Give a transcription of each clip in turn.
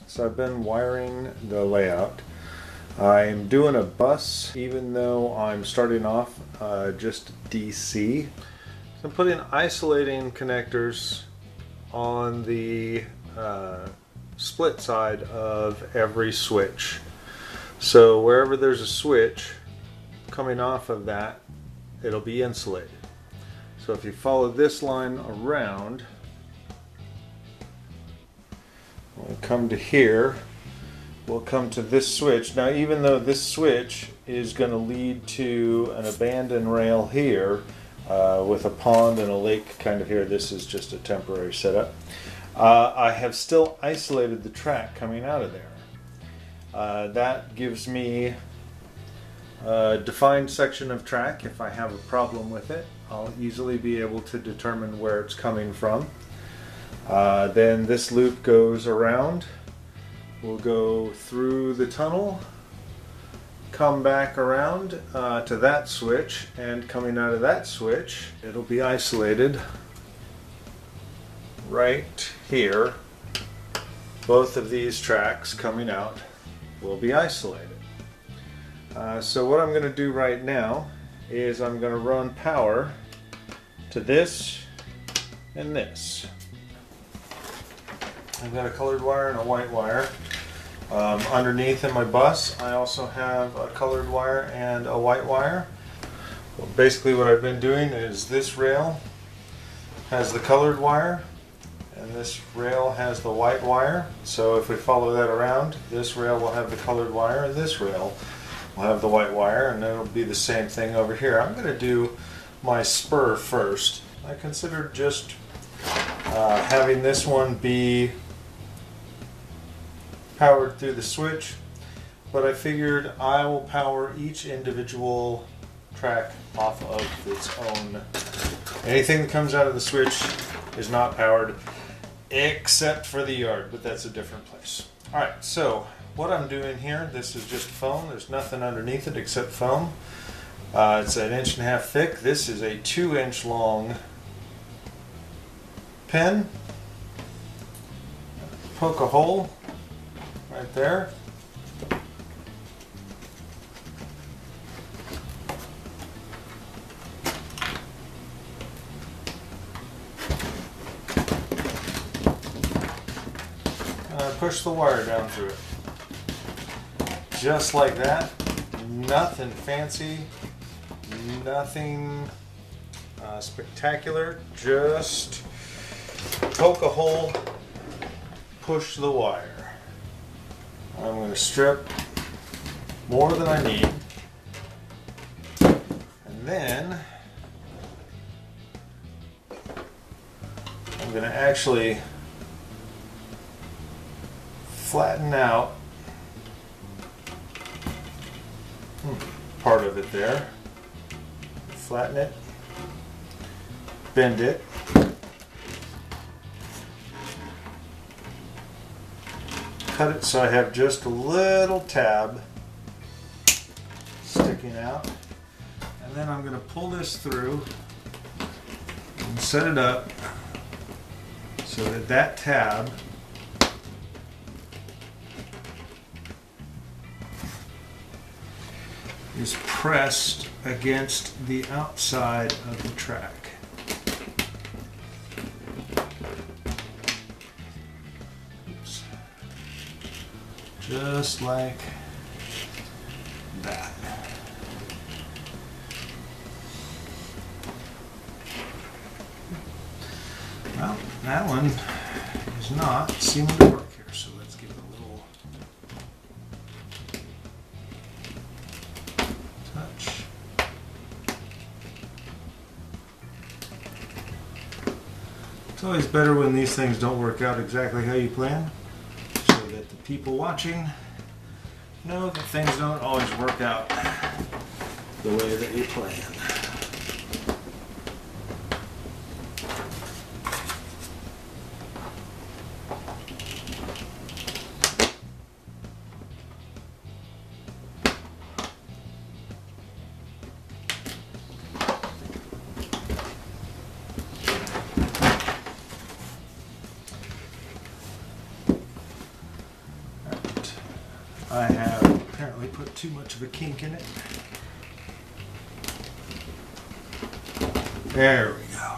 So I've been wiring the layout. I'm doing a bus even though I'm starting off just DC. So I'm putting isolating connectors on the split side of every switch. So wherever there's a switch coming off of that, it'll be insulated. So if you follow this line around, we'll come to here, we'll come to this switch. Now even though this switch is going to lead to an abandoned rail here with a pond and a lake kind of here, this is just a temporary setup. I have still isolated the track coming out of there. That gives me a defined section of track. If I have a problem with it, I'll easily be able to determine where it's coming from. Then this loop goes around. We'll go through the tunnel, come back around to that switch, and coming out of that switch, it'll be isolated right here. Both of these tracks coming out will be isolated. So what I'm going to do right now is I'm going to run power to this and this. I've got a colored wire and a white wire. Underneath in my bus, I also have a colored wire and a white wire. Well, basically what I've been doing is this rail has the colored wire and this rail has the white wire. So if we follow that around, this rail will have the colored wire and this rail will have the white wire, and then it'll be the same thing over here. I'm going to do my spur first. I considered just having this one be powered through the switch, but I figured I will power each individual track off of its own. Anything that comes out of the switch is not powered except for the yard, but that's a different place. Alright, so what I'm doing here, this is just foam. There's nothing underneath it except foam. It's an 1.5 inch thick. This is a 2-inch long pin. Poke a hole right there. Push the wire down through it. Just like that. Nothing fancy, nothing spectacular, just poke a hole, push the wire. I'm going to strip more than I need, and then I'm going to actually flatten out part of it there. Flatten it, bend it, cut it so I have just a little tab sticking out, and then I'm going to pull this through and set it up so that that tab is pressed against the outside of the track. Oops. Just like that. Well, that one is not seeming to work here, so let's give it a little touch. It's always better when these things don't work out exactly how you plan, so that the people watching know that things don't always work out the way that you plan. I have apparently put too much of a kink in it. There we go.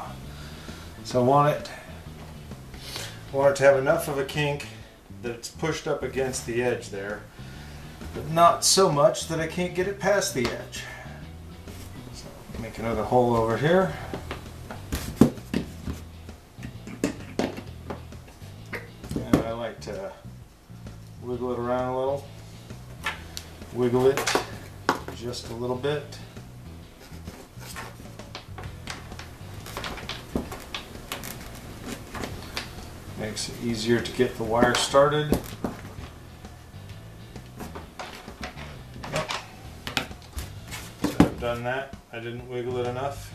So I want it to have enough of a kink that it's pushed up against the edge there, but not so much that I can't get it past the edge. So make another hole over here. And I like to wiggle it around a little. Wiggle it just a little bit. Makes it easier to get the wire started. Yep. So I've done that. I didn't wiggle it enough.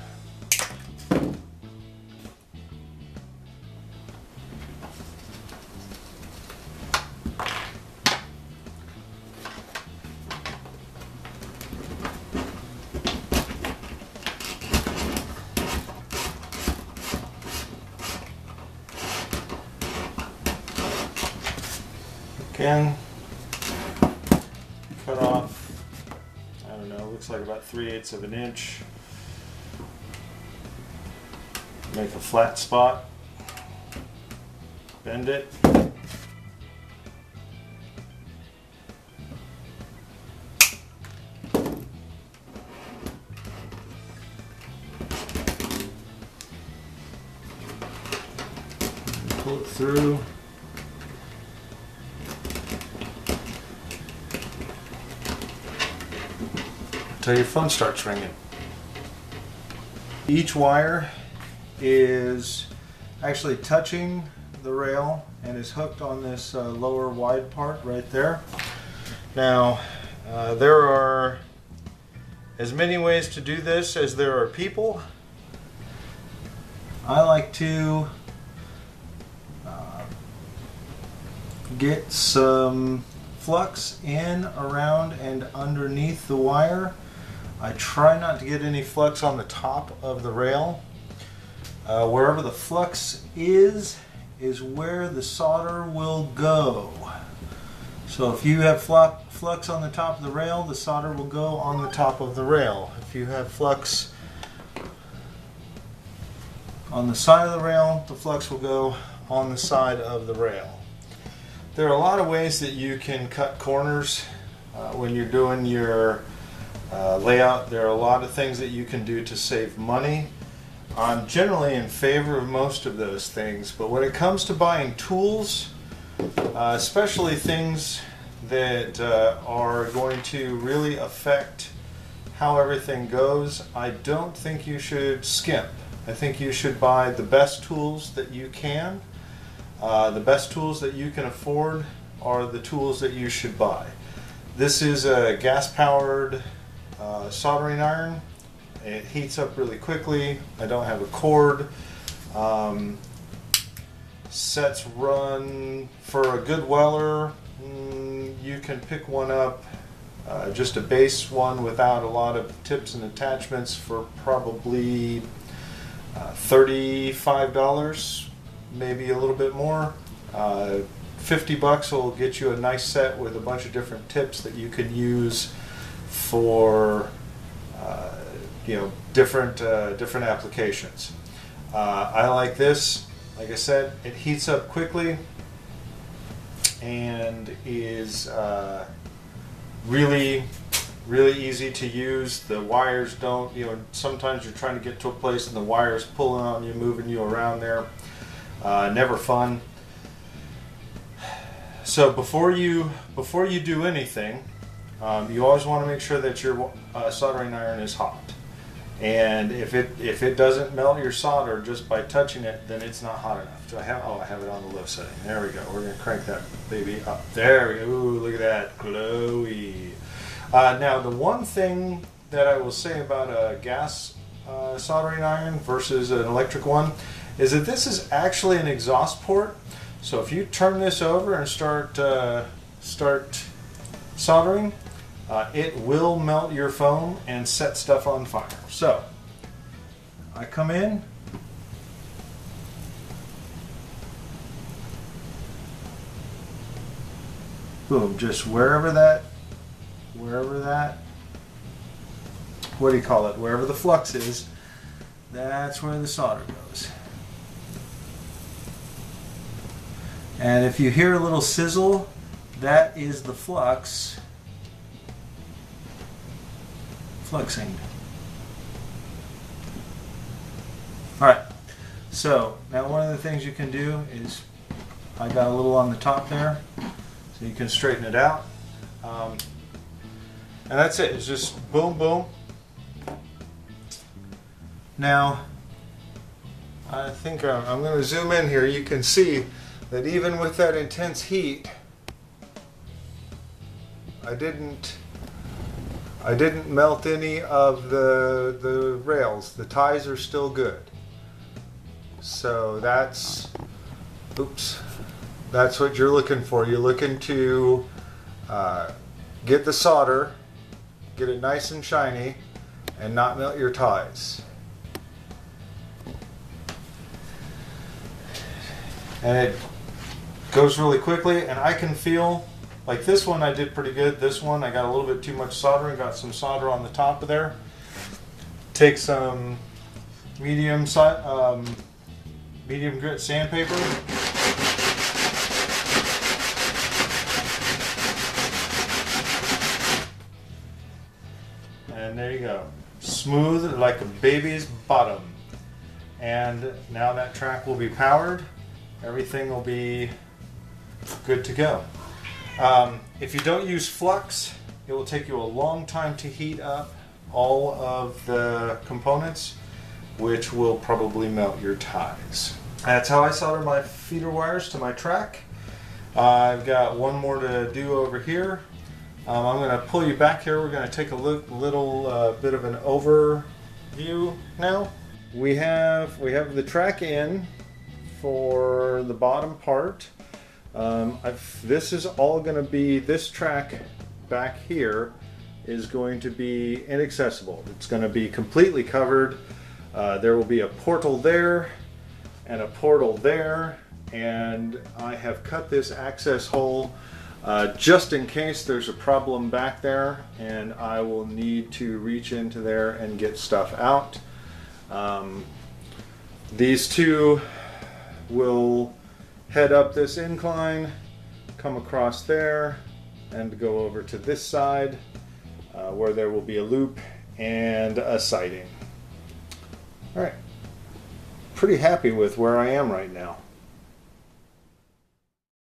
Again, cut off, I don't know, looks like about 3/8 of an inch. Make a flat spot, bend it. Pull it through. Until your phone starts ringing. Each wire is actually touching the rail and is hooked on this lower wide part right there. Now, there are as many ways to do this as there are people. I like to get some flux in, around, and underneath the wire. I try not to get any flux on the top of the rail. Wherever the flux is where the solder will go. So if you have flux on the top of the rail, the solder will go on the top of the rail. If you have flux on the side of the rail, the flux will go on the side of the rail. There are a lot of ways that you can cut corners when you're doing your layout. There are a lot of things that you can do to save money. I'm generally in favor of most of those things, but when it comes to buying tools, especially things that are going to really affect how everything goes, I don't think you should skimp. I think you should buy the best tools that you can. The best tools that you can afford are the tools that you should buy. This is a gas-powered soldering iron. It heats up really quickly. I don't have a cord. Sets run for a good weller. You can pick one up, just a base one without a lot of tips and attachments, for probably $35, maybe a little bit more. $50 will get you a nice set with a bunch of different tips that you can use for different applications. I like this. Like I said, it heats up quickly and is really easy to use. The wires don't, sometimes you're trying to get to a place and the wires pulling on you, moving you around there. Never fun. So before you do anything, you always want to make sure that your soldering iron is hot. And if it doesn't melt your solder just by touching it, then it's not hot enough. Do I have? Oh, I have it on the low setting. There we go. We're going to crank that baby up. There we go. Ooh, look at that, glowy. Now, the one thing that I will say about a gas soldering iron versus an electric one is that this is actually an exhaust port. So if you turn this over and start soldering, it will melt your foam and set stuff on fire. So I come in, boom, just wherever that, what do you call it, wherever the flux is, that's where the solder goes. And if you hear a little sizzle, that is the flux fluxing. Alright, so now one of the things you can do is, I got a little on the top there, so you can straighten it out. And that's it, it's just boom, boom. Now, I think I'm going to zoom in here. You can see that even with that intense heat, I didn't melt any of the rails. The ties are still good. So that's, oops, that's what you're looking for. You're looking to get the solder, get it nice and shiny, and not melt your ties. And it goes really quickly, and I can feel, like this one I did pretty good. This one I got a little bit too much soldering, got some solder on the top of there. Take some medium grit sandpaper. And there you go. Smooth like a baby's bottom. And now that track will be powered. Everything will be good to go. If you don't use flux, it will take you a long time to heat up all of the components, which will probably melt your ties. That's how I solder my feeder wires to my track. I've got one more to do over here. I'm going to pull you back here. We're going to take a little bit of an overview now. We have the track in for the bottom part. This is all going to be, this track back here is going to be inaccessible. It's going to be completely covered. There will be a portal there and a portal there, and I have cut this access hole just in case there's a problem back there and I will need to reach into there and get stuff out. These two will head up this incline, come across there, and go over to this side where there will be a loop and a siding. All right, pretty happy with where I am right now.